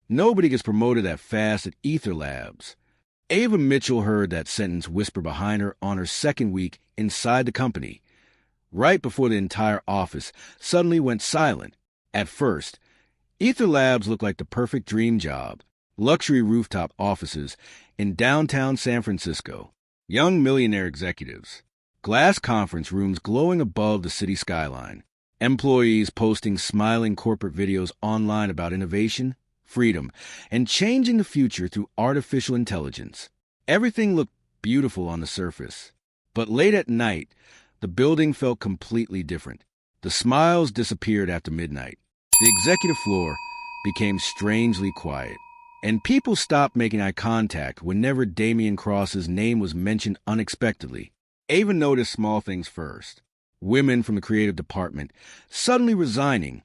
Nobody gets promoted that fast at AETHER Labs. Ava Mitchell heard that sentence whisper behind her on her second week inside the company, right before the entire office suddenly went silent. At first, AETHER Labs looked like the perfect dream job. Luxury rooftop offices in downtown San Francisco, young millionaire executives, glass conference rooms glowing above the city skyline, employees posting smiling corporate videos online about innovation, freedom, and changing the future through artificial intelligence. Everything looked beautiful on the surface, but late at night, the building felt completely different. The smiles disappeared after midnight. The executive floor became strangely quiet, and people stopped making eye contact whenever Damian Cross's name was mentioned unexpectedly. Ava noticed small things first. Women from the creative department suddenly resigning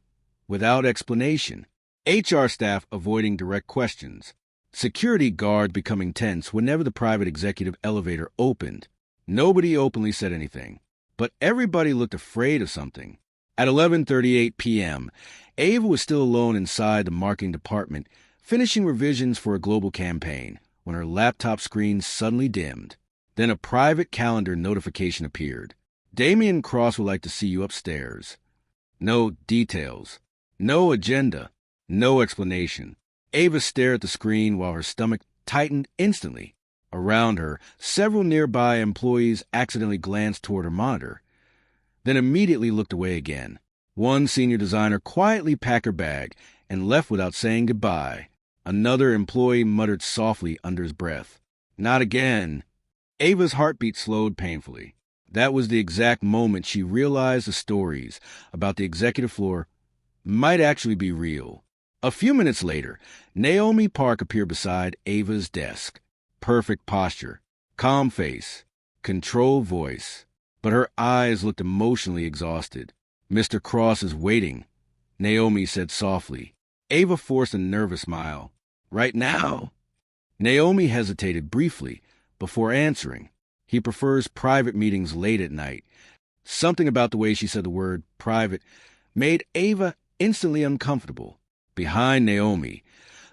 without explanation. HR staff avoiding direct questions. Security guards becoming tense whenever the private executive elevator opened. Nobody openly said anything, but everybody looked afraid of something. At 11:38 p.m., Ava was still alone inside the marketing department, finishing revisions for a global campaign, when her laptop screen suddenly dimmed. Then a private calendar notification appeared. Damian Cross would like to see you upstairs. No details. No agenda. No explanation. Ava stared at the screen while her stomach tightened instantly. Around her, several nearby employees accidentally glanced toward her monitor, then immediately looked away again. One senior designer quietly packed her bag and left without saying goodbye. Another employee muttered softly under his breath, "Not again." Ava's heartbeat slowed painfully. That was the exact moment she realized the stories about the executive floor might actually be real. A few minutes later, Naomi Park appeared beside Ava's desk. Perfect posture, calm face, controlled voice, but her eyes looked emotionally exhausted. "Mr. Cross is waiting," Naomi said softly. Ava forced a nervous smile. "Right now?" Naomi hesitated briefly before answering. "He prefers private meetings late at night." Something about the way she said the word private made Ava instantly uncomfortable. Behind Naomi,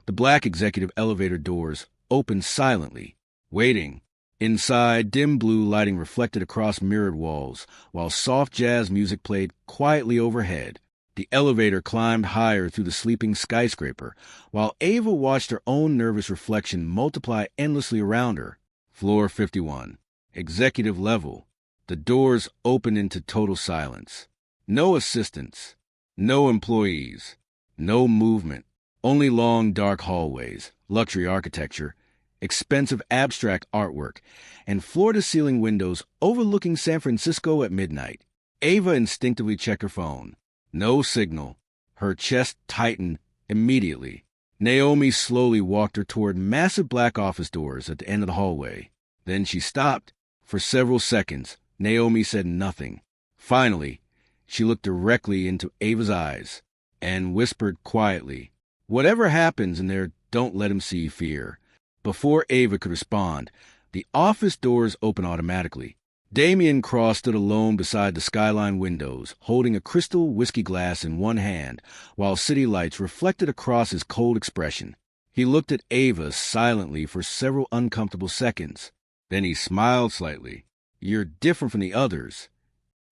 the black executive elevator doors opened silently. Waiting. Inside, dim blue lighting reflected across mirrored walls, while soft jazz music played quietly overhead. The elevator climbed higher through the sleeping skyscraper, while Ava watched her own nervous reflection multiply endlessly around her. Floor 51. Executive level. The doors opened into total silence. No assistants. No employees. No movement. Only long, dark hallways, luxury architecture, expensive abstract artwork, and floor-to-ceiling windows overlooking San Francisco at midnight. Ava instinctively checked her phone. No signal. Her chest tightened immediately. Naomi slowly walked her toward massive black office doors at the end of the hallway. Then she stopped. For several seconds, Naomi said nothing. Finally, she looked directly into Ava's eyes and whispered quietly, "Whatever happens in there, don't let him see fear." Before Ava could respond, the office doors opened automatically. Damian Cross stood alone beside the skyline windows, holding a crystal whiskey glass in one hand, while city lights reflected across his cold expression. He looked at Ava silently for several uncomfortable seconds. Then he smiled slightly. "You're different from the others."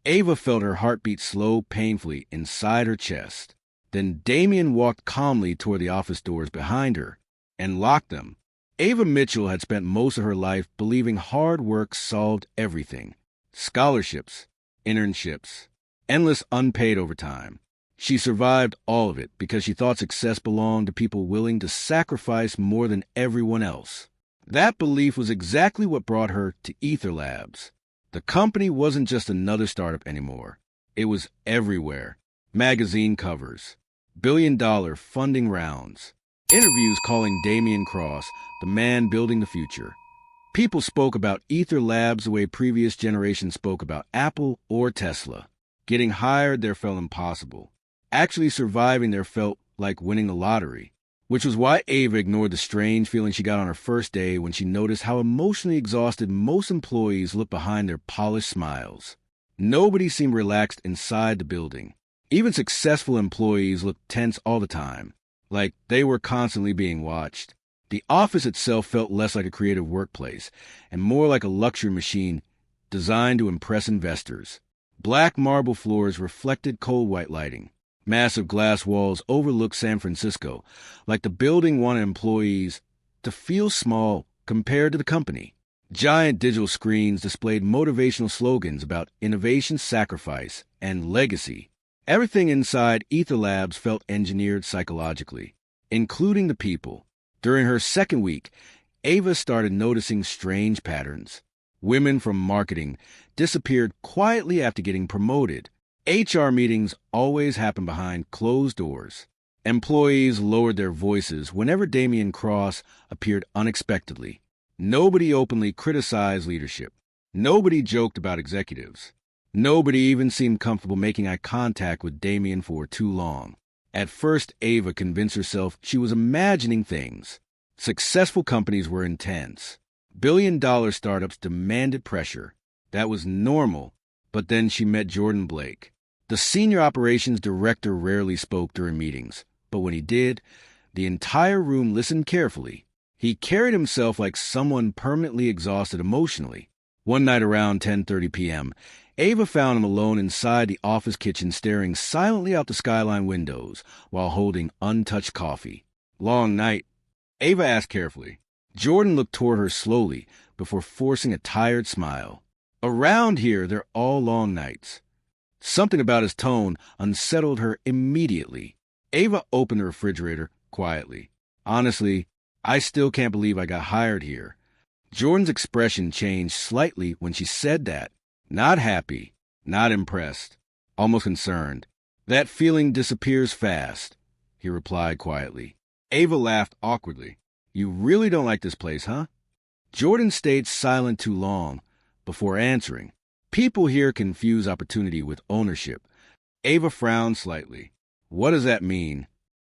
Ava felt her heartbeat slow painfully inside her chest. Then Damian walked calmly toward the office doors behind her and locked them. Ava Mitchell had spent most of her life believing hard work solved everything. Scholarships, internships, endless unpaid overtime. She survived all of it because she thought success belonged to people willing to sacrifice more than everyone else. That belief was exactly what brought her to AETHER Labs. The company wasn't just another startup anymore. It was everywhere. Magazine covers, billion-dollar funding rounds, interviews calling Damian Cross the man building the future. People spoke about AETHER Labs the way previous generations spoke about Apple or Tesla. Getting hired there felt impossible. Actually surviving there felt like winning the lottery, which was why Ava ignored the strange feeling she got on her first day when she noticed how emotionally exhausted most employees looked behind their polished smiles. Nobody seemed relaxed inside the building. Even successful employees looked tense all the time. like they were constantly being watched. The office itself felt less like a creative workplace and more like a luxury machine designed to impress investors. Black marble floors reflected cold white lighting. Massive glass walls overlooked San Francisco, like the building wanted employees to feel small compared to the company. Giant digital screens displayed motivational slogans about innovation, sacrifice, and legacy. Everything inside AETHER Labs felt engineered psychologically, including the people. During her second week, Ava started noticing strange patterns. Women from marketing disappeared quietly after getting promoted. HR meetings always happened behind closed doors. Employees lowered their voices whenever Damian Cross appeared unexpectedly. Nobody openly criticized leadership. Nobody joked about executives. Nobody even seemed comfortable making eye contact with Damian for too long. At first, Ava convinced herself she was imagining things. Successful companies were intense. Billion-dollar startups demanded pressure. That was normal, but then she met Jordan Blake. The senior operations director rarely spoke during meetings, but when he did, the entire room listened carefully. He carried himself like someone permanently exhausted emotionally. One night around 10:30 p.m., Ava found him alone inside the office kitchen staring silently out the skyline windows while holding untouched coffee. "Long night?" Ava asked carefully. Jordan looked toward her slowly before forcing a tired smile. "Around here, they're all long nights." Something about his tone unsettled her immediately. Ava opened the refrigerator quietly. "Honestly, I still can't believe I got hired here." Jordan's expression changed slightly when she said that. Not happy, not impressed, almost concerned. "That feeling disappears fast," he replied quietly. Ava laughed awkwardly. "You really don't like this place, huh?" Jordan stayed silent too long before answering. People here confuse opportunity with ownership. Ava frowned slightly. "What does that mean?"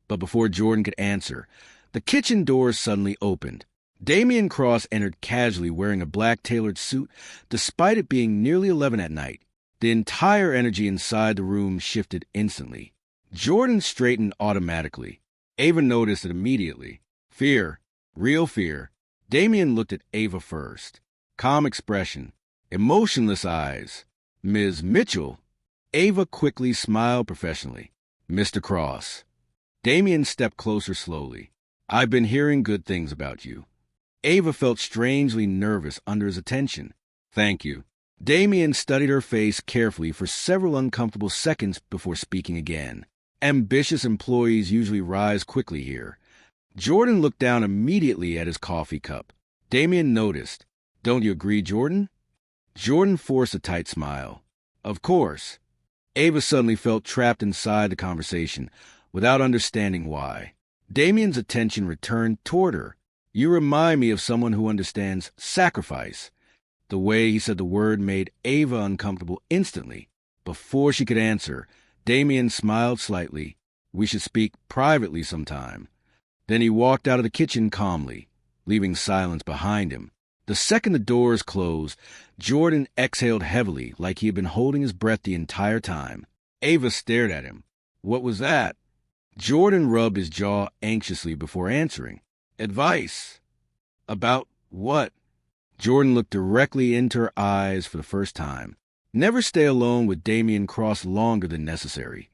But before Jordan could answer, the kitchen doors suddenly opened. Damian Cross entered casually wearing a black tailored suit, despite it being nearly 11 at night. The entire energy inside the room shifted instantly. Jordan straightened automatically. Ava noticed it immediately. Fear. Real fear. Damian looked at Ava first. Calm expression. Emotionless eyes. "Ms. Mitchell." Ava quickly smiled professionally. "Mr. Cross." Damian stepped closer slowly. "I've been hearing good things about you." Ava felt strangely nervous under his attention. "Thank you." Damian studied her face carefully for several uncomfortable seconds before speaking again. "Ambitious employees usually rise quickly here." Jordan looked down immediately at his coffee cup. Damian noticed. "Don't you agree, Jordan?" Jordan forced a tight smile. "Of course." Ava suddenly felt trapped inside the conversation, without understanding why. Damian's attention returned toward her. "You remind me of someone who understands sacrifice." The way he said the word made Ava uncomfortable instantly. Before she could answer, Damian smiled slightly. "We should speak privately sometime." Then he walked out of the kitchen calmly, leaving silence behind him. The second the doors closed, Jordan exhaled heavily like he had been holding his breath the entire time. Ava stared at him. "What was that?" Jordan rubbed his jaw anxiously before answering. "Advice." "About what?" Jordan looked directly into her eyes for the first time. "Never stay alone with Damian Cross longer than necessary."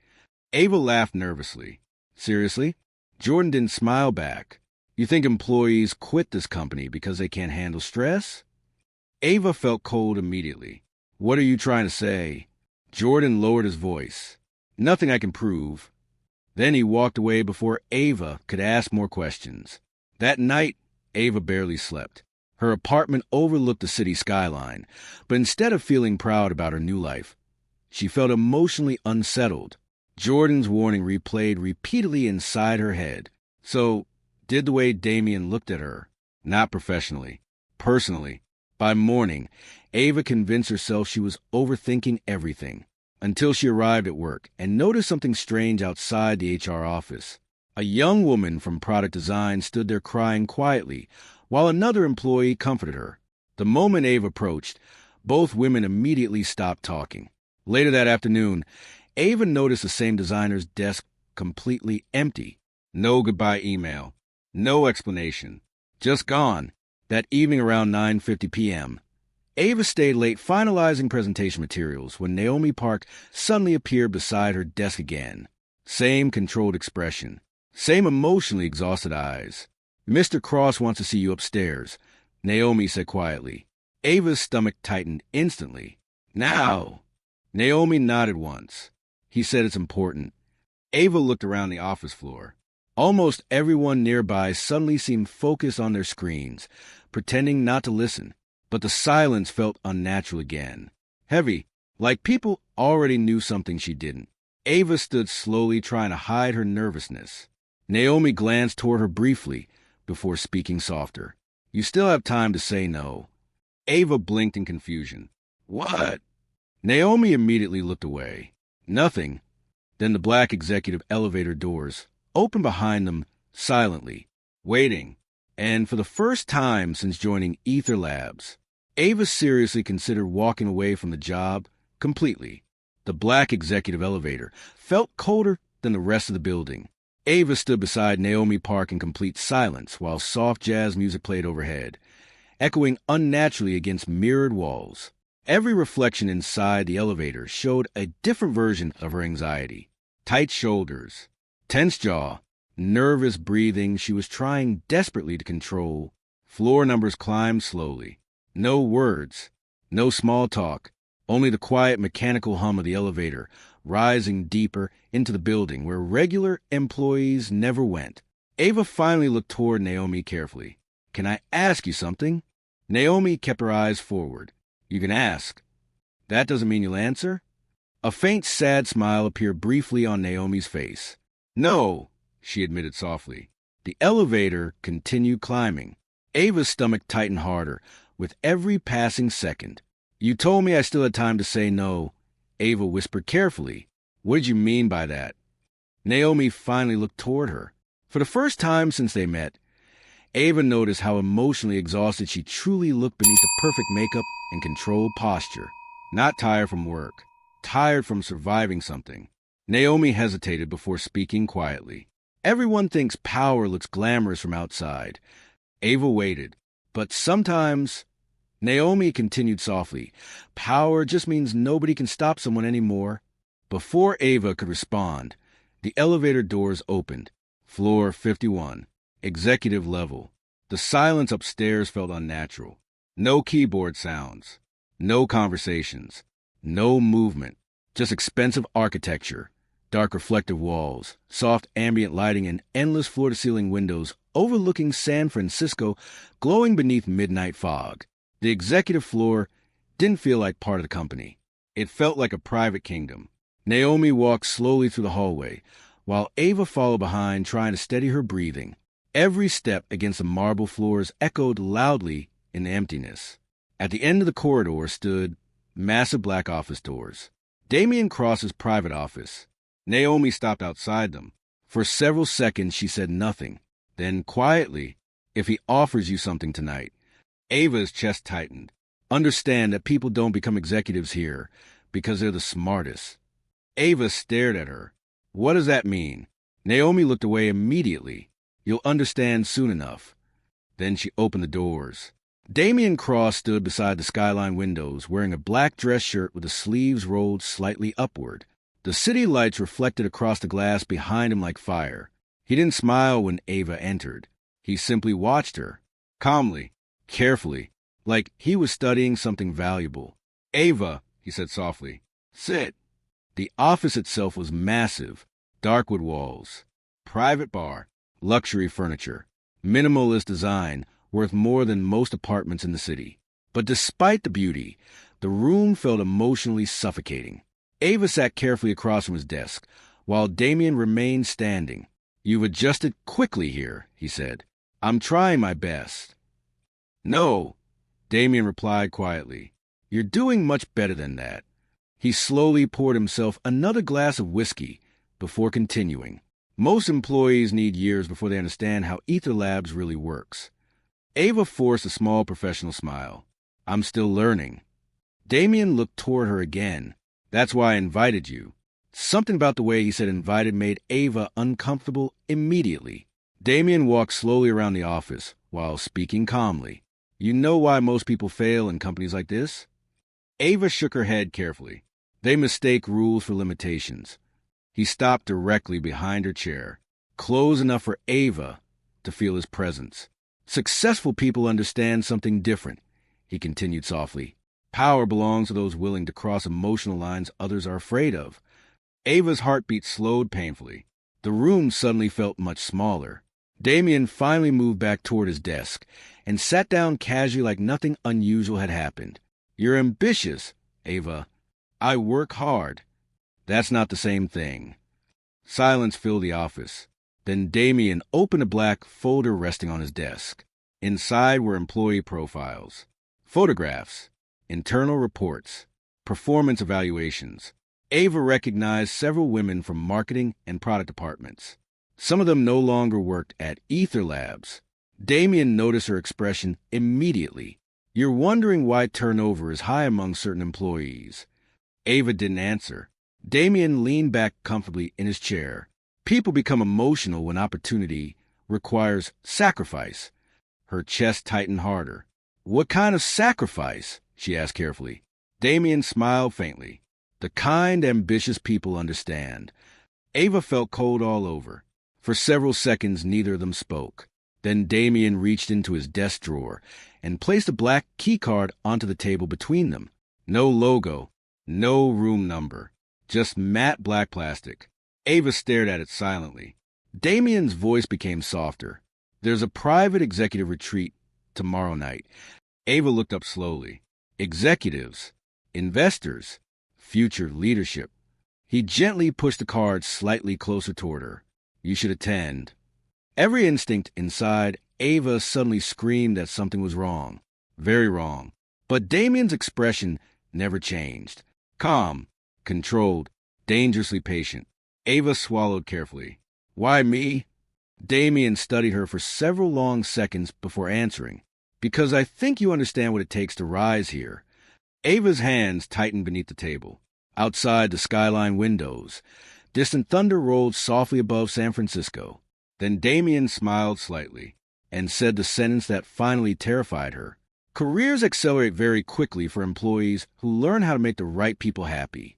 Ava laughed nervously. "Seriously?" Jordan didn't smile back. "You think employees quit this company because they can't handle stress?" Ava felt cold immediately. "What are you trying to say?" Jordan lowered his voice. "Nothing I can prove." Then he walked away before Ava could ask more questions. That night, Ava barely slept. Her apartment overlooked the city skyline, but instead of feeling proud about her new life, she felt emotionally unsettled. Jordan's warning replayed repeatedly inside her head. So, did the way Damian looked at her. Not professionally. Personally. By morning, Ava convinced herself she was overthinking everything, until she arrived at work and noticed something strange outside the HR office. A young woman from product design stood there crying quietly, while another employee comforted her. The moment Ava approached, both women immediately stopped talking. Later that afternoon, Ava noticed the same designer's desk completely empty. No goodbye email. No explanation. Just gone. That evening around 9:50 p.m., Ava stayed late finalizing presentation materials when Naomi Park suddenly appeared beside her desk again. Same controlled expression. Same emotionally exhausted eyes. "Mr. Cross wants to see you upstairs," Naomi said quietly. Ava's stomach tightened instantly. "Now!" Naomi nodded once. "He said it's important." Ava looked around the office floor. Almost everyone nearby suddenly seemed focused on their screens, pretending not to listen. But the silence felt unnatural again. Heavy, like people already knew something she didn't. Ava stood slowly, trying to hide her nervousness. Naomi glanced toward her briefly before speaking softer. "You still have time to say no." Ava blinked in confusion. "What?" Naomi immediately looked away. "Nothing." Then the black executive elevator doors opened behind them silently, waiting. And for the first time since joining AETHER Labs, Ava seriously considered walking away from the job completely. The black executive elevator felt colder than the rest of the building. Ava stood beside Naomi Park in complete silence while soft jazz music played overhead, echoing unnaturally against mirrored walls. Every reflection inside the elevator showed a different version of her anxiety. Tight shoulders, tense jaw, nervous breathing she was trying desperately to control. Floor numbers climbed slowly. No words, no small talk, only the quiet mechanical hum of the elevator rising deeper into the building where regular employees never went. Ava finally looked toward Naomi carefully. "Can I ask you something?" Naomi kept her eyes forward. "You can ask. That doesn't mean you'll answer?" A faint, sad smile appeared briefly on Naomi's face. "No," she admitted softly. The elevator continued climbing. Ava's stomach tightened harder with every passing second. "You told me I still had time to say no," Ava whispered carefully. "What did you mean by that?" Naomi finally looked toward her. For the first time since they met, Ava noticed how emotionally exhausted she truly looked beneath the perfect makeup and controlled posture. Not tired from work, tired from surviving something. Naomi hesitated before speaking quietly. "Everyone thinks power looks glamorous from outside." Ava waited. "But sometimes," Naomi continued softly, "power just means nobody can stop someone anymore." Before Ava could respond, the elevator doors opened. Floor 51. Executive level. The silence upstairs felt unnatural. No keyboard sounds. No conversations. No movement. Just expensive architecture. Dark reflective walls. Soft ambient lighting and endless floor-to-ceiling windows overlooking San Francisco glowing beneath midnight fog. The executive floor didn't feel like part of the company. It felt like a private kingdom. Naomi walked slowly through the hallway, while Ava followed behind, trying to steady her breathing. Every step against the marble floors echoed loudly in the emptiness. At the end of the corridor stood massive black office doors. Damian Cross's private office. Naomi stopped outside them. For several seconds she said nothing. Then quietly, "If he offers you something tonight." Ava's chest tightened. "Understand that people don't become executives here because they're the smartest." Ava stared at her. "What does that mean?" Naomi looked away immediately. "You'll understand soon enough." Then she opened the doors. Damian Cross stood beside the skyline windows, wearing a black dress shirt with the sleeves rolled slightly upward. The city lights reflected across the glass behind him like fire. He didn't smile when Ava entered. He simply watched her, calmly, carefully, like he was studying something valuable. "Ava," he said softly, "sit." The office itself was massive. Dark wood walls, private bar, luxury furniture, minimalist design worth more than most apartments in the city. But despite the beauty, the room felt emotionally suffocating. Ava sat carefully across from his desk, while Damian remained standing. "You've adjusted quickly here," he said. "I'm trying my best." "No," Damian replied quietly. "You're doing much better than that." He slowly poured himself another glass of whiskey before continuing. "Most employees need years before they understand how AETHER Labs really works." Ava forced a small professional smile. "I'm still learning." Damian looked toward her again. "That's why I invited you. Something about the way he said invited made Ava uncomfortable immediately. Damien walked slowly around the office while speaking calmly. You know why most people fail in companies like this? Ava shook her head carefully. They mistake rules for limitations. He stopped directly behind her chair, close enough for Ava to feel his presence. Successful people understand something different, he continued softly. Power belongs to those willing to cross emotional lines others are afraid of. Ava's heartbeat slowed painfully. The room suddenly felt much smaller. Damien finally moved back toward his desk and sat down casually like nothing unusual had happened. You're ambitious, Ava. I work hard. That's not the same thing. Silence filled the office. Then Damien opened a black folder resting on his desk. Inside were employee profiles, photographs, internal reports, performance evaluations. Ava recognized several women from marketing and product departments. Some of them no longer worked at AETHER Labs. Damien noticed her expression immediately. You're wondering why turnover is high among certain employees. Ava didn't answer. Damien leaned back comfortably in his chair. People become emotional when opportunity requires sacrifice. Her chest tightened harder. What kind of sacrifice? She asked carefully. Damien smiled faintly. The kind ambitious people understand. Ava felt cold all over. For several seconds, neither of them spoke. Then Damien reached into his desk drawer and placed a black keycard onto the table between them. No logo, no room number, just matte black plastic. Ava stared at it silently. Damien's voice became softer. There's a private executive retreat tomorrow night. Ava looked up slowly. Executives, investors, future leadership. He gently pushed the card slightly closer toward her. You should attend. Every instinct inside Ava suddenly screamed that something was wrong. Very wrong. But Damien's expression never changed. Calm, controlled, dangerously patient. Ava swallowed carefully. Why me? Damien studied her for several long seconds before answering. Because I think you understand what it takes to rise here. Ava's hands tightened beneath the table. Outside the skyline windows, distant thunder rolled softly above San Francisco. Then Damien smiled slightly and said the sentence that finally terrified her. Careers accelerate very quickly for employees who learn how to make the right people happy.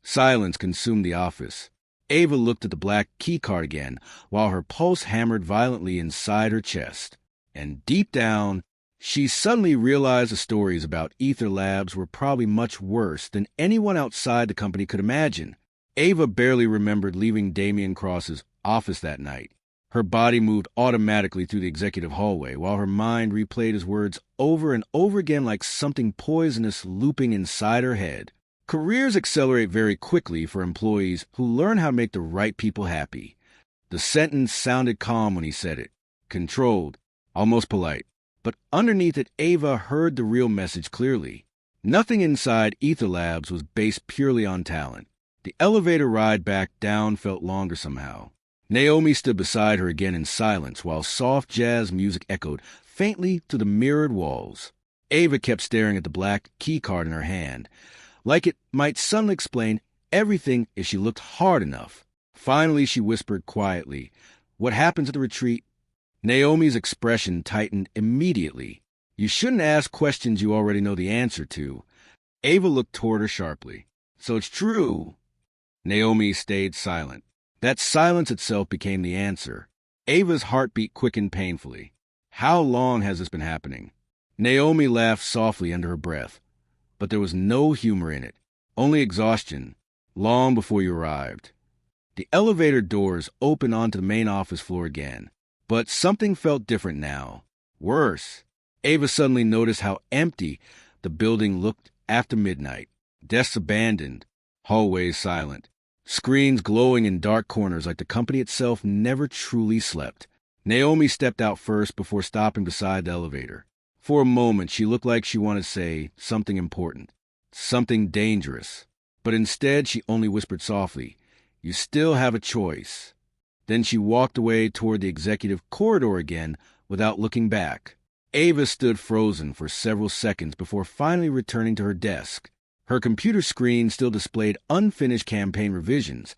Silence consumed the office. Ava looked at the black keycard again while her pulse hammered violently inside her chest. And deep down, she suddenly realized the stories about AETHER Labs were probably much worse than anyone outside the company could imagine. Ava barely remembered leaving Damien Cross's office that night. Her body moved automatically through the executive hallway while her mind replayed his words over and over again like something poisonous looping inside her head. Careers accelerate very quickly for employees who learn how to make the right people happy. The sentence sounded calm when he said it, controlled, almost polite. But underneath it, Ava heard the real message clearly. Nothing inside AETHER Labs was based purely on talent. The elevator ride back down felt longer somehow. Naomi stood beside her again in silence while soft jazz music echoed faintly through the mirrored walls. Ava kept staring at the black keycard in her hand, like it might suddenly explain everything if she looked hard enough. Finally, she whispered quietly, "What happens at the retreat?" Naomi's expression tightened immediately. "You shouldn't ask questions you already know the answer to." Ava looked toward her sharply. "So it's true." Naomi stayed silent. That silence itself became the answer. Ava's heartbeat quickened painfully. "How long has this been happening?" Naomi laughed softly under her breath, but there was no humor in it, only exhaustion, long before you arrived. The elevator doors opened onto the main office floor again, but something felt different now. Worse. Ava suddenly noticed how empty the building looked after midnight. Desks abandoned, hallways silent. Screens glowing in dark corners like the company itself never truly slept. Naomi stepped out first before stopping beside the elevator. For a moment, she looked like she wanted to say something important, something dangerous. But instead, she only whispered softly, "You still have a choice." Then she walked away toward the executive corridor again without looking back. Ava stood frozen for several seconds before finally returning to her desk. Her computer screen still displayed unfinished campaign revisions,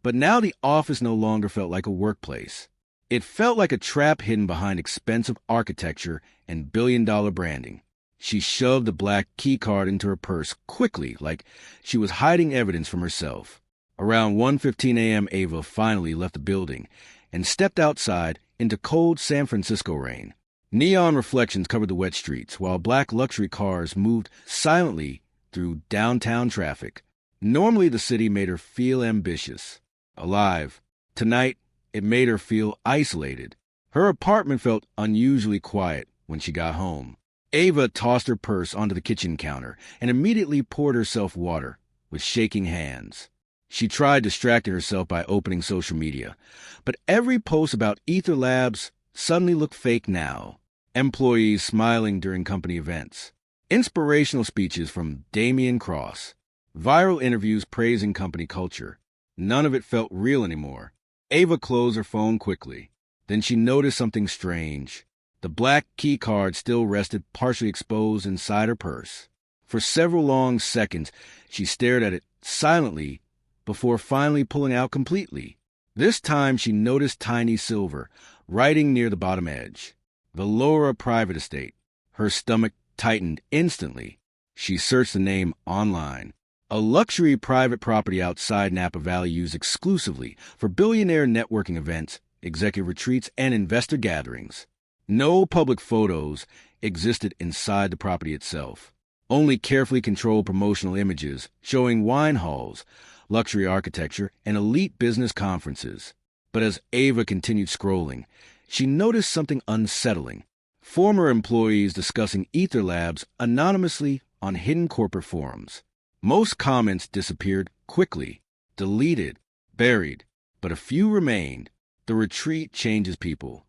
but now the office no longer felt like a workplace. It felt like a trap hidden behind expensive architecture and billion-dollar branding. She shoved the black keycard into her purse quickly, like she was hiding evidence from herself. Around 1:15 a.m., Ava finally left the building and stepped outside into cold San Francisco rain. Neon reflections covered the wet streets, while black luxury cars moved silently through downtown traffic. Normally, the city made her feel ambitious, alive. Tonight, it made her feel isolated. Her apartment felt unusually quiet when she got home. Ava tossed her purse onto the kitchen counter and immediately poured herself water with shaking hands. She tried distracting herself by opening social media, but every post about AETHER Labs suddenly looked fake now. Employees smiling during company events, inspirational speeches from Damian Cross, viral interviews praising company culture. None of it felt real anymore. Ava closed her phone quickly. Then she noticed something strange. The black key card still rested partially exposed inside her purse. For several long seconds, she stared at it silently before finally pulling out completely. This time she noticed tiny silver, writing near the bottom edge. The Laura Private Estate. Her stomach tightened instantly. She searched the name online. A luxury private property outside Napa Valley used exclusively for billionaire networking events, executive retreats, and investor gatherings. No public photos existed inside the property itself. Only carefully controlled promotional images showing wine halls, luxury architecture, and elite business conferences. But as Ava continued scrolling, she noticed something unsettling. Former employees discussing AETHER Labs anonymously on hidden corporate forums. Most comments disappeared quickly, deleted, buried, but a few remained. The retreat changes people.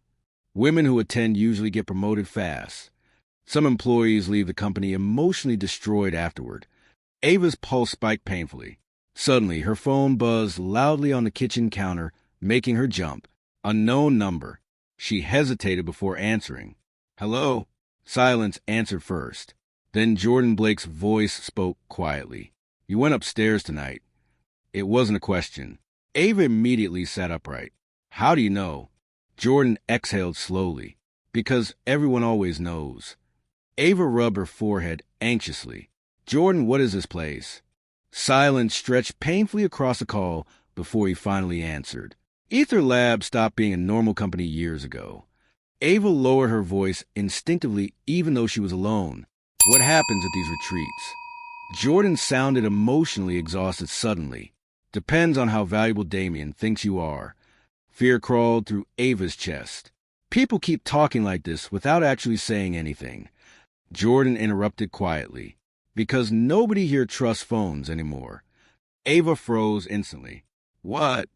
Women who attend usually get promoted fast. Some employees leave the company emotionally destroyed afterward. Ava's pulse spiked painfully. Suddenly, her phone buzzed loudly on the kitchen counter, making her jump. Unknown number. She hesitated before answering. "Hello?" Silence answered first. Then Jordan Blake's voice spoke quietly. "You went upstairs tonight." It wasn't a question. Ava immediately sat upright. "How do you know?" Jordan exhaled slowly. "Because everyone always knows." Ava rubbed her forehead anxiously. "Jordan, what is this place?" Silence stretched painfully across the call before he finally answered. AETHER Labs stopped being a normal company years ago. Ava lowered her voice instinctively even though she was alone. "What happens at these retreats?" Jordan sounded emotionally exhausted suddenly. "Depends on how valuable Damien thinks you are." Fear crawled through Ava's chest. People keep talking like this without actually saying anything. Jordan interrupted quietly. "Because nobody here trusts phones anymore." Ava froze instantly. "What?"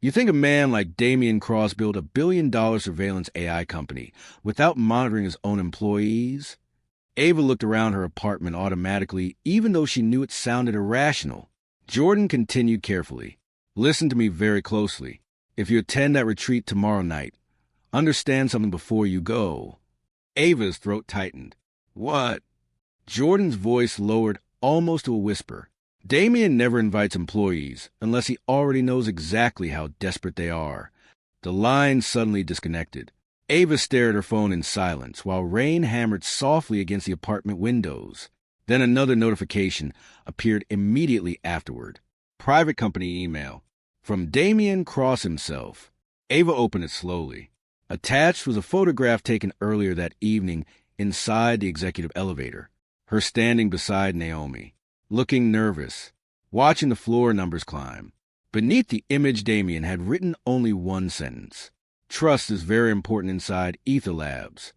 "You think a man like Damian Cross built $1 billion surveillance AI company without monitoring his own employees?" Ava looked around her apartment automatically, even though she knew it sounded irrational. Jordan continued carefully. "Listen to me very closely. If you attend that retreat tomorrow night, understand something before you go." Ava's throat tightened. "What?" Jordan's voice lowered almost to a whisper. "Damien never invites employees unless he already knows exactly how desperate they are." The line suddenly disconnected. Ava stared at her phone in silence while rain hammered softly against the apartment windows. Then another notification appeared immediately afterward. Private company email. From Damian Cross himself. Ava opened it slowly. Attached was a photograph taken earlier that evening inside the executive elevator. Her standing beside Naomi, looking nervous, watching the floor numbers climb. Beneath the image, Damien had written only one sentence. "Trust is very important inside AETHER Labs."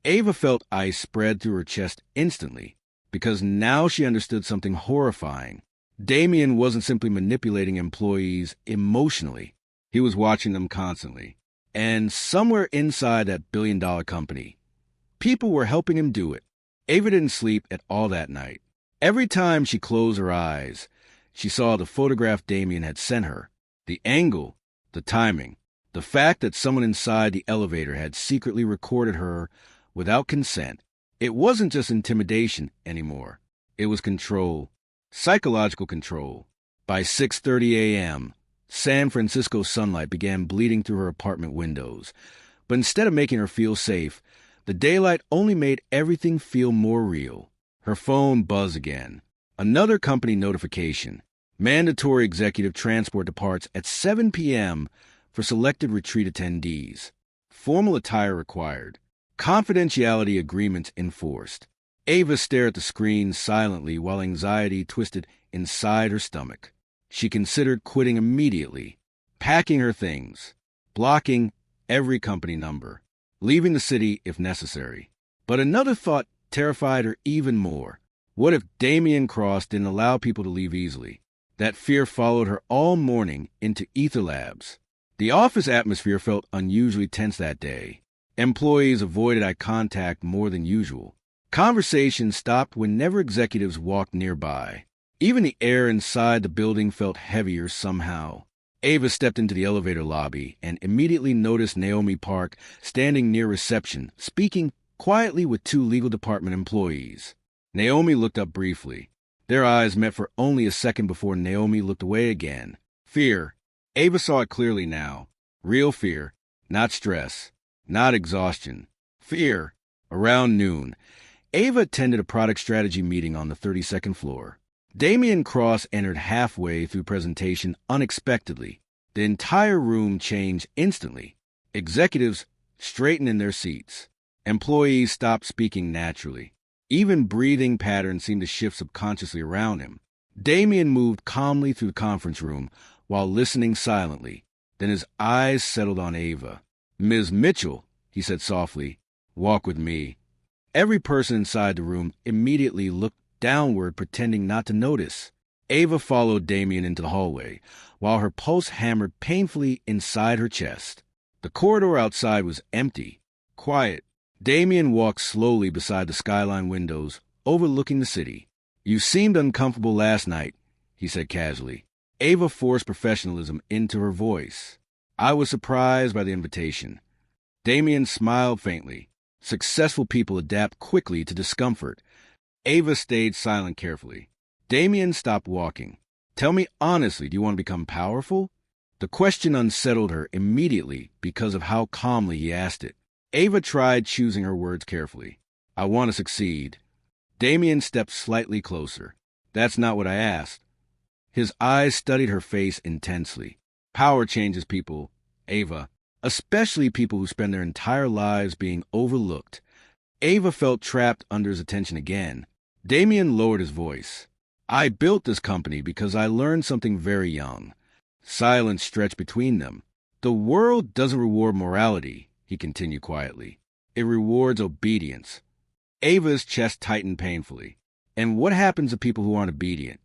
Ava felt ice spread through her chest instantly, because now she understood something horrifying. Damien wasn't simply manipulating employees emotionally. He was watching them constantly. And somewhere inside that billion-dollar company, people were helping him do it. Ava didn't sleep at all that night. Every time she closed her eyes, she saw the photograph Damien had sent her. The angle, the timing, the fact that someone inside the elevator had secretly recorded her without consent. It wasn't just intimidation anymore. It was control. Psychological control. By 6:30 a.m., San Francisco sunlight began bleeding through her apartment windows. But instead of making her feel safe, the daylight only made everything feel more real. Her phone buzzed again. Another company notification. Mandatory executive transport departs at 7 p.m. for selected retreat attendees. Formal attire required. Confidentiality agreements enforced. Ava stared at the screen silently while anxiety twisted inside her stomach. She considered quitting immediately, packing her things, blocking every company number, leaving the city if necessary. But another thought terrified her even more. What if Damien Cross didn't allow people to leave easily? That fear followed her all morning into AETHER Labs. The office atmosphere felt unusually tense that day. Employees avoided eye contact more than usual. Conversations stopped whenever executives walked nearby. Even the air inside the building felt heavier somehow. Ava stepped into the elevator lobby and immediately noticed Naomi Park standing near reception, speaking quietly with two legal department employees. Naomi looked up briefly. Their eyes met for only a second before Naomi looked away again. Fear. Ava saw it clearly now. Real fear, not stress, not exhaustion. Fear. Around noon, Ava attended a product strategy meeting on the 32nd floor. Damien Cross entered halfway through presentation unexpectedly. The entire room changed instantly. Executives straightened in their seats. Employees stopped speaking naturally. Even breathing patterns seemed to shift subconsciously around him. Damien moved calmly through the conference room while listening silently. Then his eyes settled on Ava. "Ms. Mitchell," he said softly, "walk with me." Every person inside the room immediately looked downward, pretending not to notice. Ava followed Damien into the hallway, while her pulse hammered painfully inside her chest. The corridor outside was empty, quiet. Damien walked slowly beside the skyline windows, overlooking the city. "You seemed uncomfortable last night," he said casually. Ava forced professionalism into her voice. "I was surprised by the invitation." Damien smiled faintly. Successful people adapt quickly to discomfort. Ava stayed silent carefully. Damien stopped walking. "Tell me honestly, do you want to become powerful?" The question unsettled her immediately because of how calmly he asked it. Ava tried choosing her words carefully. "I want to succeed." Damien stepped slightly closer. "That's not what I asked." His eyes studied her face intensely. "Power changes people, Ava, especially people who spend their entire lives being overlooked." Ava felt trapped under his attention again. Damien lowered his voice. "I built this company because I learned something very young." Silence stretched between them. "The world doesn't reward morality," he continued quietly. "It rewards obedience." Ava's chest tightened painfully. "And what happens to people who aren't obedient?"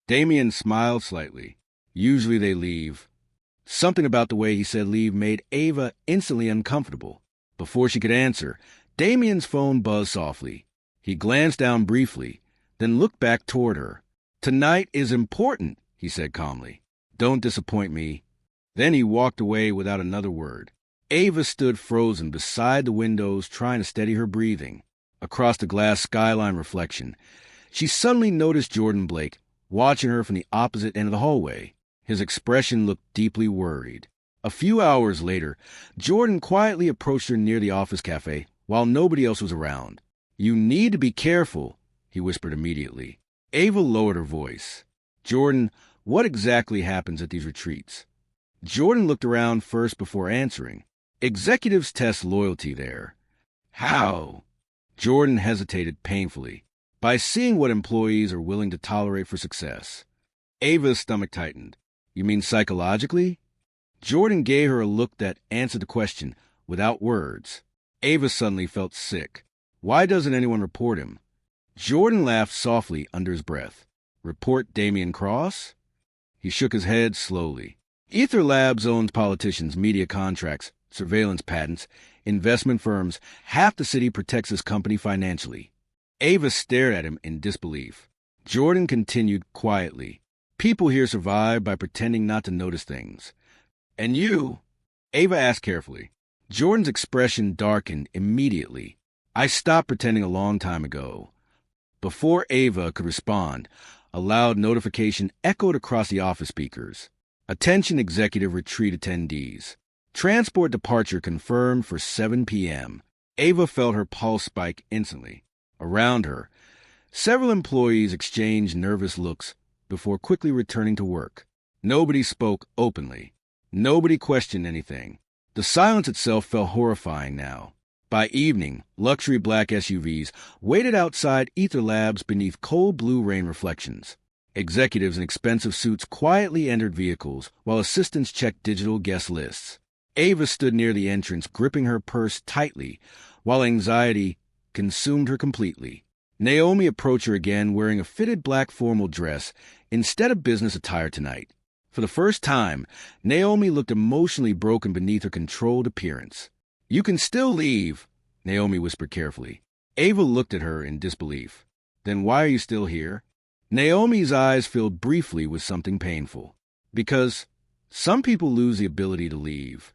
Damien smiled slightly. "Usually they leave." Something about the way he said leave made Ava instantly uncomfortable. Before she could answer, Damien's phone buzzed softly. He glanced down briefly, then looked back toward her. "Tonight is important," he said calmly. "Don't disappoint me." Then he walked away without another word. Ava stood frozen beside the windows, trying to steady her breathing. Across the glass skyline reflection, she suddenly noticed Jordan Blake, watching her from the opposite end of the hallway. His expression looked deeply worried. A few hours later, Jordan quietly approached her near the office cafe while nobody else was around. "You need to be careful," he whispered immediately. Ava lowered her voice. "Jordan, what exactly happens at these retreats?" Jordan looked around first before answering. "Executives test loyalty there." "How?" Jordan hesitated painfully. "By seeing what employees are willing to tolerate for success." Ava's stomach tightened. "You mean psychologically?" Jordan gave her a look that answered the question without words. Ava suddenly felt sick. "Why doesn't anyone report him?" Jordan laughed softly under his breath. "Report Damien Cross?" He shook his head slowly. AETHER Labs owns politicians, media contracts, surveillance patents, investment firms. Half the city protects his company financially. Ava stared at him in disbelief. Jordan continued quietly. "People here survive by pretending not to notice things." "And you?" Ava asked carefully. Jordan's expression darkened immediately. "I stopped pretending a long time ago." Before Ava could respond, A loud notification echoed across the office speakers. Attention executive retreat attendees. Transport departure confirmed for 7 p.m. Ava felt her pulse spike instantly. Around her, several employees exchanged nervous looks before quickly returning to work. Nobody spoke openly. Nobody questioned anything. The silence itself felt horrifying now. By evening, luxury black SUVs waited outside AETHER Labs beneath cold blue rain reflections. Executives in expensive suits quietly entered vehicles while assistants checked digital guest lists. Ava stood near the entrance, gripping her purse tightly, while anxiety consumed her completely. Naomi approached her again wearing a fitted black formal dress instead of business attire tonight. For the first time, Naomi looked emotionally broken beneath her controlled appearance. "You can still leave," Naomi whispered carefully. Ava looked at her in disbelief. "Then why are you still here?" Naomi's eyes filled briefly with something painful. "Because some people lose the ability to leave."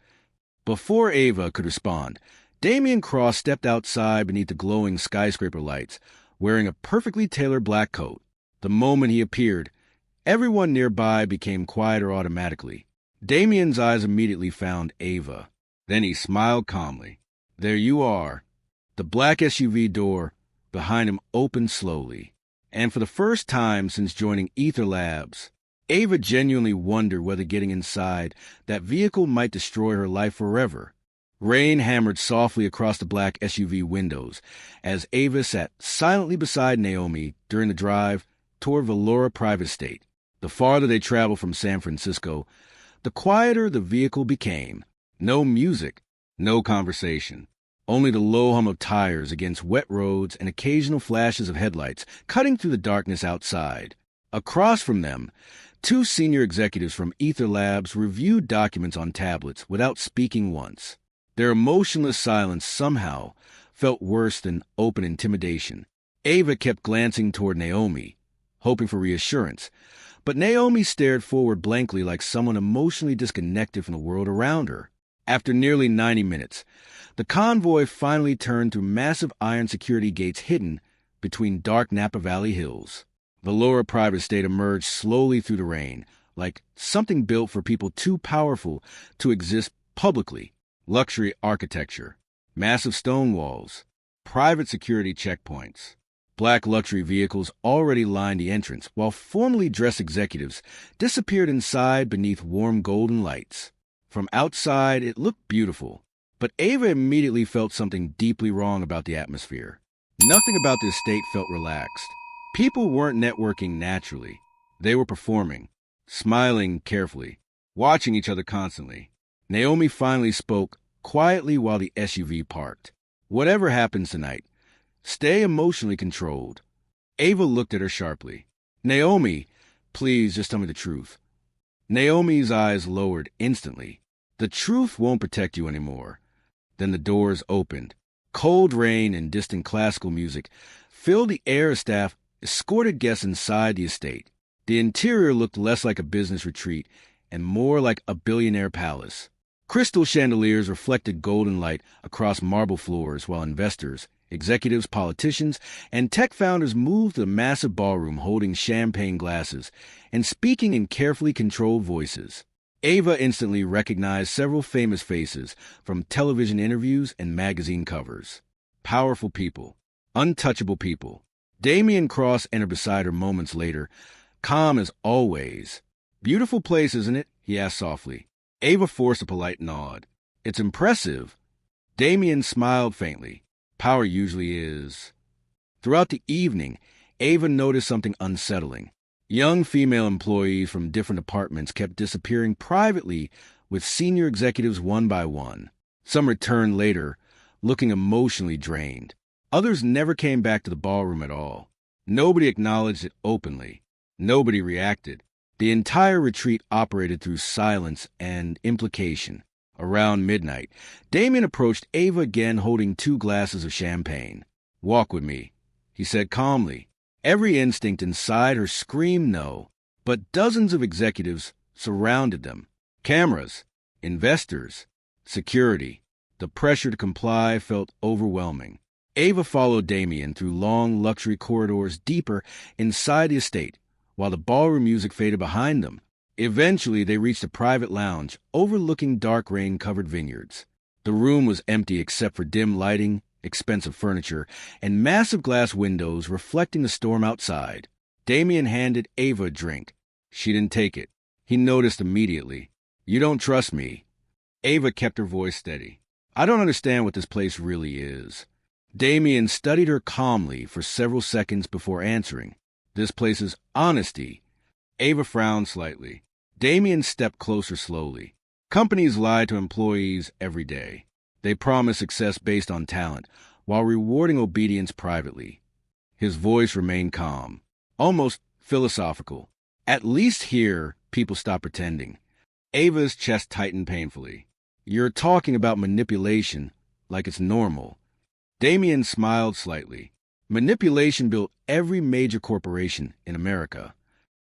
Before Ava could respond, Damian Cross stepped outside beneath the glowing skyscraper lights, wearing a perfectly tailored black coat. The moment he appeared, everyone nearby became quieter automatically. Damian's eyes immediately found Ava. Then he smiled calmly. "There you are." The black SUV door behind him opened slowly. And for the first time since joining AETHER Labs, Ava genuinely wondered whether getting inside that vehicle might destroy her life forever. Rain hammered softly across the black SUV windows as Ava sat silently beside Naomi during the drive toward Valora Private Estate. The farther they traveled from San Francisco, the quieter the vehicle became. No music, no conversation. Only the low hum of tires against wet roads and occasional flashes of headlights cutting through the darkness outside. Across from them, two senior executives from AETHER Labs reviewed documents on tablets without speaking once. Their emotionless silence somehow felt worse than open intimidation. Ava kept glancing toward Naomi, hoping for reassurance, but Naomi stared forward blankly like someone emotionally disconnected from the world around her. After nearly 90 minutes, the convoy finally turned through massive iron security gates hidden between dark Napa Valley hills. Valora Private Estate emerged slowly through the rain, like something built for people too powerful to exist publicly. Luxury architecture, massive stone walls, private security checkpoints. Black luxury vehicles already lined the entrance, while formally dressed executives disappeared inside beneath warm golden lights. From outside, it looked beautiful, but Ava immediately felt something deeply wrong about the atmosphere. Nothing about the estate felt relaxed. People weren't networking naturally. They were performing, smiling carefully, watching each other constantly. Naomi finally spoke quietly while the SUV parked. "Whatever happens tonight, stay emotionally controlled." Ava looked at her sharply. "Naomi, please just tell me the truth." Naomi's eyes lowered instantly. "The truth won't protect you anymore." Then the doors opened. Cold rain and distant classical music filled the air as staff escorted guests inside the estate. The interior looked less like a business retreat and more like a billionaire palace. Crystal chandeliers reflected golden light across marble floors while investors, executives, politicians, and tech founders moved to the massive ballroom holding champagne glasses and speaking in carefully controlled voices. Ava instantly recognized several famous faces from television interviews and magazine covers. Powerful people, untouchable people. Damian Cross entered beside her moments later, calm as always. "Beautiful place, isn't it?" he asked softly. Ava forced a polite nod. "It's impressive." Damian smiled faintly. "Power usually is." Throughout the evening, Ava noticed something unsettling. Young female employees from different departments kept disappearing privately with senior executives one by one. Some returned later, looking emotionally drained. Others never came back to the ballroom at all. Nobody acknowledged it openly. Nobody reacted. The entire retreat operated through silence and implication. Around midnight, Damien approached Ava again holding 2 glasses of champagne. "Walk with me," he said calmly. Every instinct inside her screamed no, but dozens of executives surrounded them. Cameras, investors, security. The pressure to comply felt overwhelming. Ava followed Damien through long luxury corridors deeper inside the estate, while the ballroom music faded behind them. Eventually, they reached a private lounge overlooking dark rain-covered vineyards. The room was empty except for dim lighting, expensive furniture, and massive glass windows reflecting the storm outside. Damien handed Ava a drink. She didn't take it. He noticed immediately. "You don't trust me." Ava kept her voice steady. "I don't understand what this place really is." Damien studied her calmly for several seconds before answering. "This place is honesty." Ava frowned slightly. Damien stepped closer slowly. "Companies lie to employees every day. They promise success based on talent, while rewarding obedience privately." His voice remained calm, almost philosophical. "At least here, people stop pretending." Ava's chest tightened painfully. "You're talking about manipulation like it's normal." Damien smiled slightly. Manipulation built every major corporation in America.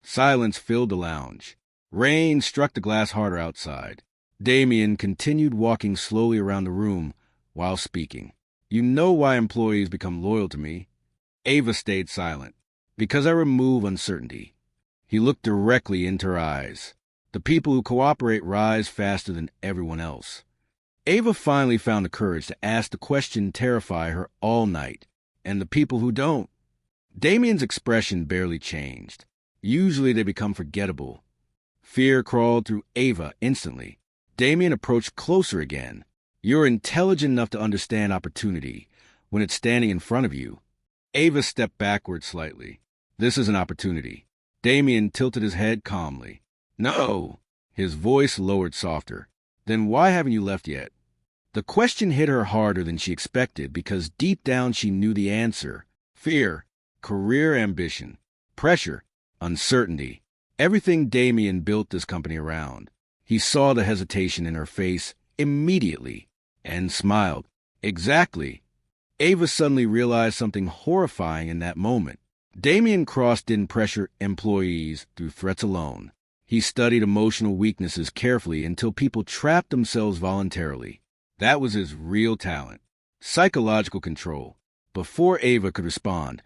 Silence filled the lounge. Rain struck the glass harder outside. Damien continued walking slowly around the room while speaking. "You know why employees become loyal to me?" Ava stayed silent. "Because I remove uncertainty." He looked directly into her eyes. "The people who cooperate rise faster than everyone else." Ava finally found the courage to ask the question terrify her all night. "And the people who don't?" Damien's expression barely changed. Usually they become forgettable. Fear crawled through Ava instantly. Damien approached closer again. "You're intelligent enough to understand opportunity when it's standing in front of you." Ava stepped backward slightly. "This is an opportunity." Damien tilted his head calmly. "No." His voice lowered softer. "Then why haven't you left yet?" The question hit her harder than she expected because deep down she knew the answer. Fear, career ambition, pressure, uncertainty. Everything Damien built this company around. He saw the hesitation in her face immediately and smiled. "Exactly." Ava suddenly realized something horrifying in that moment. Damien Cross didn't pressure employees through threats alone. He studied emotional weaknesses carefully until people trapped themselves voluntarily. That was his real talent. Psychological control. Before Ava could respond,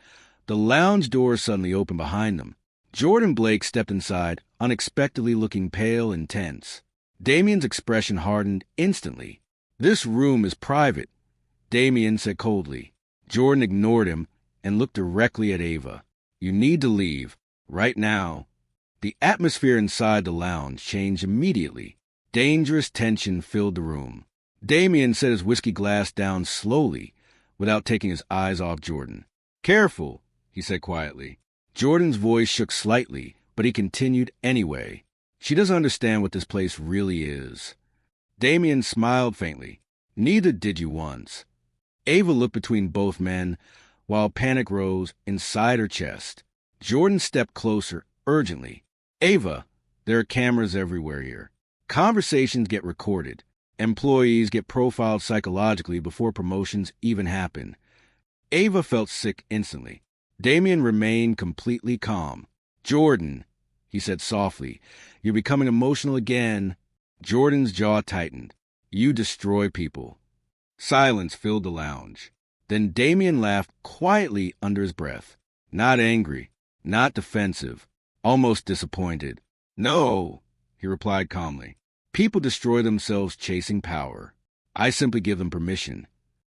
the lounge door suddenly opened behind them. Jordan Blake stepped inside, unexpectedly looking pale and tense. Damien's expression hardened instantly. "This room is private," Damien said coldly. Jordan ignored him and looked directly at Ava. "You need to leave, right now." The atmosphere inside the lounge changed immediately. Dangerous tension filled the room. Damien set his whiskey glass down slowly, without taking his eyes off Jordan. "Careful," he said quietly. Jordan's voice shook slightly, but he continued anyway. "She doesn't understand what this place really is." Damien smiled faintly. "Neither did you once." Ava looked between both men, while panic rose inside her chest. Jordan stepped closer, urgently. "Ava, there are cameras everywhere here. Conversations get recorded. Employees get profiled psychologically before promotions even happen." Ava felt sick instantly. Damien remained completely calm. "Jordan," he said softly, "you're becoming emotional again." Jordan's jaw tightened. "You destroy people." Silence filled the lounge. Then Damien laughed quietly under his breath. Not angry, not defensive, almost disappointed. "No," he replied calmly. "People destroy themselves chasing power. I simply give them permission."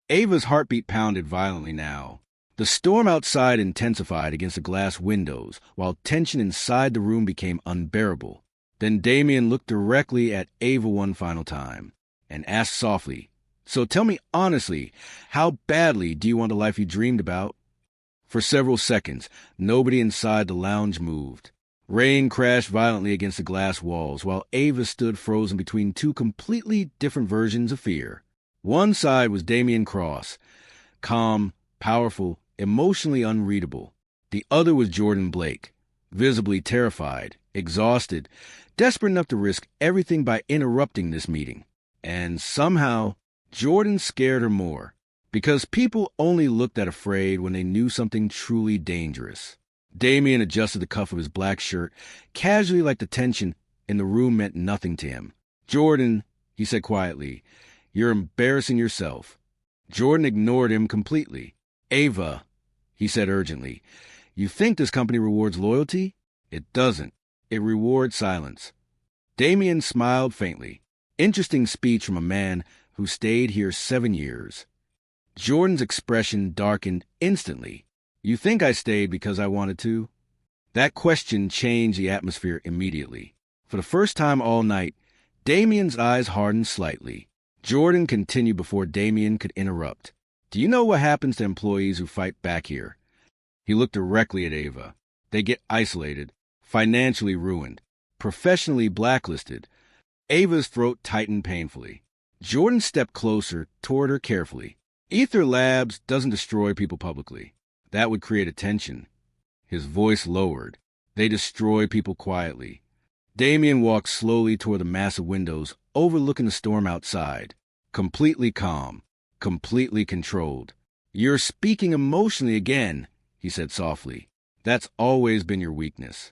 Ava's heartbeat pounded violently now. The storm outside intensified against the glass windows, while tension inside the room became unbearable. Then Damien looked directly at Ava one final time and asked softly, "So tell me honestly, how badly do you want the life you dreamed about?" For several seconds, nobody inside the lounge moved. Rain crashed violently against the glass walls, while Ava stood frozen between two completely different versions of fear. One side was Damien Cross, calm, powerful, emotionally unreadable. The other was Jordan Blake, visibly terrified, exhausted, desperate enough to risk everything by interrupting this meeting. And somehow, Jordan scared her more, because people only looked that afraid when they knew something truly dangerous. Damien adjusted the cuff of his black shirt, casually like the tension in the room meant nothing to him. "Jordan," he said quietly, "you're embarrassing yourself." Jordan ignored him completely. "Ava," he said urgently, "you think this company rewards loyalty? It doesn't. It rewards silence. Damien smiled faintly. Interesting speech from a man who stayed here 7 years. Jordan's expression darkened instantly. You think I stayed because I wanted to? That question changed the atmosphere immediately. For the first time all night, Damien's eyes hardened slightly. Jordan continued before Damien could interrupt. Do you know what happens to employees who fight back here? He looked directly at Ava. They get isolated, financially ruined, professionally blacklisted. Ava's throat tightened painfully. Jordan stepped closer toward her carefully. AETHER Labs doesn't destroy people publicly. That would create attention. His voice lowered. They destroy people quietly. Damien walked slowly toward the massive windows overlooking the storm outside. Completely calm, completely controlled. You're speaking emotionally again, he said softly. That's always been your weakness.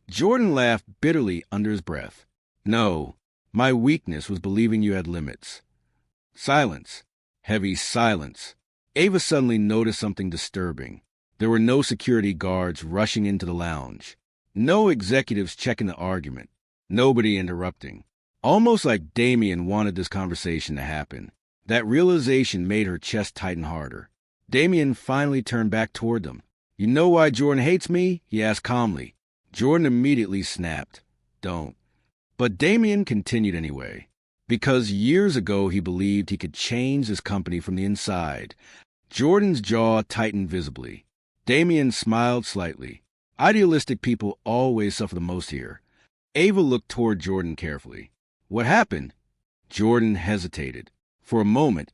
Jordan laughed bitterly under his breath. No, my weakness was believing you had limits. Silence. Heavy silence. Ava suddenly noticed something disturbing. There were no security guards rushing into the lounge. No executives checking the argument. Nobody interrupting. Almost like Damien wanted this conversation to happen. That realization made her chest tighten harder. Damien finally turned back toward them. You know why Jordan hates me? He asked calmly. Jordan immediately snapped. Don't. But Damien continued anyway. Because years ago he believed he could change this company from the inside. Jordan's jaw tightened visibly. Damien smiled slightly. Idealistic people always suffer the most here. Ava looked toward Jordan carefully. What happened? Jordan hesitated. For a moment,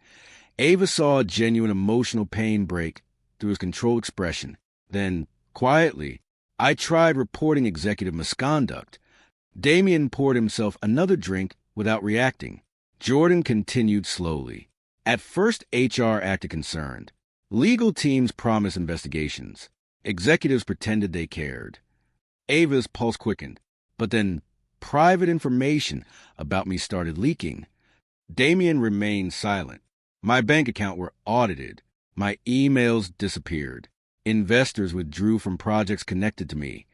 Ava saw a genuine emotional pain break through his controlled expression. Then, quietly, I tried reporting executive misconduct. Damien poured himself another drink without reacting. Jordan continued slowly. At first, HR acted concerned. Legal teams promised investigations. Executives pretended they cared. Ava's pulse quickened. But then, private information about me started leaking. Damien remained silent. My bank account were audited. My emails disappeared. Investors withdrew from projects connected to me.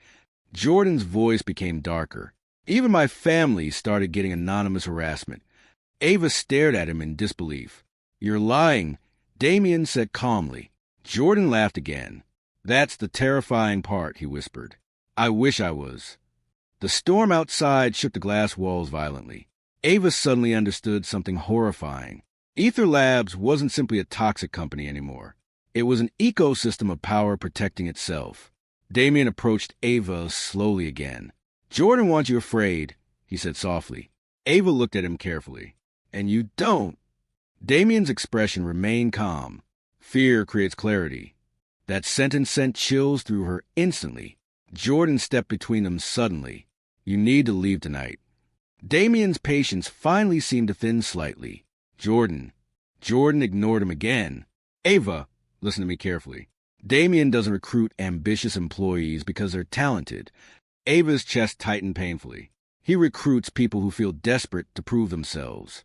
Jordan's voice became darker. Even my family started getting anonymous harassment. Ava stared at him in disbelief. You're lying, Damien said calmly. Jordan laughed again. That's the terrifying part, he whispered. I wish I was. The storm outside shook the glass walls violently. Ava suddenly understood something horrifying. AETHER Labs wasn't simply a toxic company anymore. It was an ecosystem of power protecting itself. Damien approached Ava slowly again. Jordan wants you afraid, he said softly. Ava looked at him carefully. And you don't. Damien's expression remained calm. Fear creates clarity. That sentence sent chills through her instantly. Jordan stepped between them suddenly. You need to leave tonight. Damien's patience finally seemed to thin slightly. Jordan ignored him again. Ava, listen to me carefully. Damien doesn't recruit ambitious employees because they're talented. Ava's chest tightened painfully. He recruits people who feel desperate to prove themselves.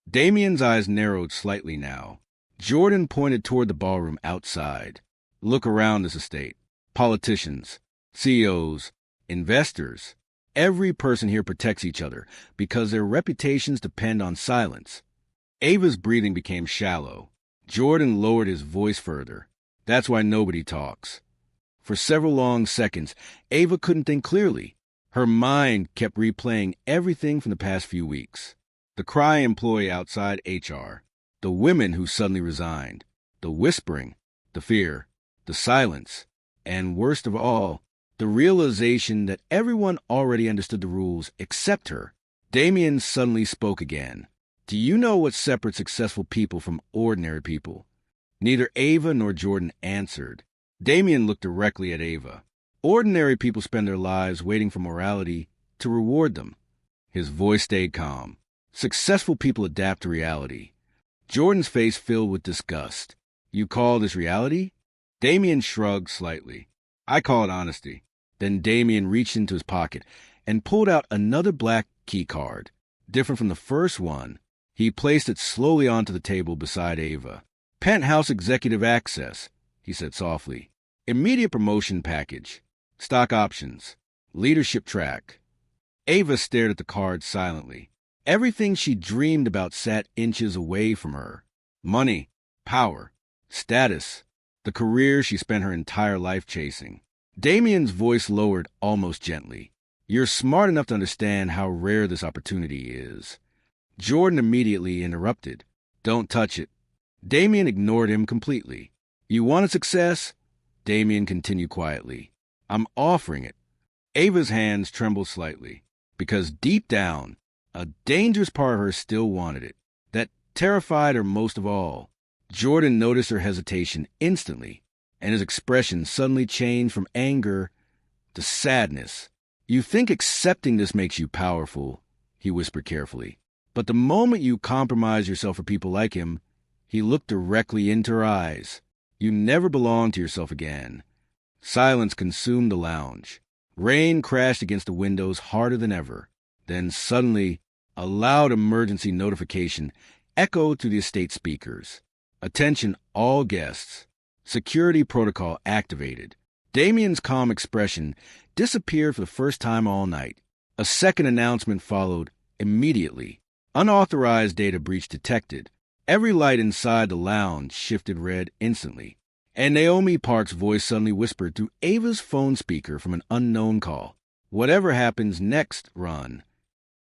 Damien's eyes narrowed slightly now. Jordan pointed toward the ballroom outside. Look around this estate. Politicians, CEOs, investors. Every person here protects each other because their reputations depend on silence. Ava's breathing became shallow. Jordan lowered his voice further. That's why nobody talks. For several long seconds, Ava couldn't think clearly. Her mind kept replaying everything from the past few weeks. The crying employee outside HR, the women who suddenly resigned, the whispering, the fear, the silence, and worst of all, the realization that everyone already understood the rules except her. Damien suddenly spoke again. Do you know what separates successful people from ordinary people? Neither Ava nor Jordan answered. Damien looked directly at Ava. Ordinary people spend their lives waiting for morality to reward them. His voice stayed calm. Successful people adapt to reality. Jordan's face filled with disgust. You call this reality? Damien shrugged slightly. I call it honesty. Then Damien reached into his pocket and pulled out another black key card. Different from the first one, he placed it slowly onto the table beside Ava. Penthouse executive access, he said softly. Immediate promotion package. Stock options. Leadership track. Ava stared at the card silently. Everything she dreamed about sat inches away from her. Money, power, status, the career she spent her entire life chasing. Damien's voice lowered almost gently. You're smart enough to understand how rare this opportunity is. Jordan immediately interrupted. Don't touch it. Damien ignored him completely. You wanted success? Damien continued quietly. I'm offering it. Ava's hands trembled slightly, because deep down, a dangerous part of her still wanted it. That terrified her most of all. Jordan noticed her hesitation instantly, and his expression suddenly changed from anger to sadness. You think accepting this makes you powerful, he whispered carefully. But the moment you compromise yourself for people like him, he looked directly into her eyes. You never belong to yourself again. Silence consumed the lounge. Rain crashed against the windows harder than ever. Then suddenly, a loud emergency notification echoed through the estate speakers. Attention all guests. Security protocol activated. Damien's calm expression disappeared for the first time all night. A second announcement followed immediately. Unauthorized data breach detected. Every light inside the lounge shifted red instantly. And Naomi Park's voice suddenly whispered through Ava's phone speaker from an unknown call. Whatever happens next, Ron,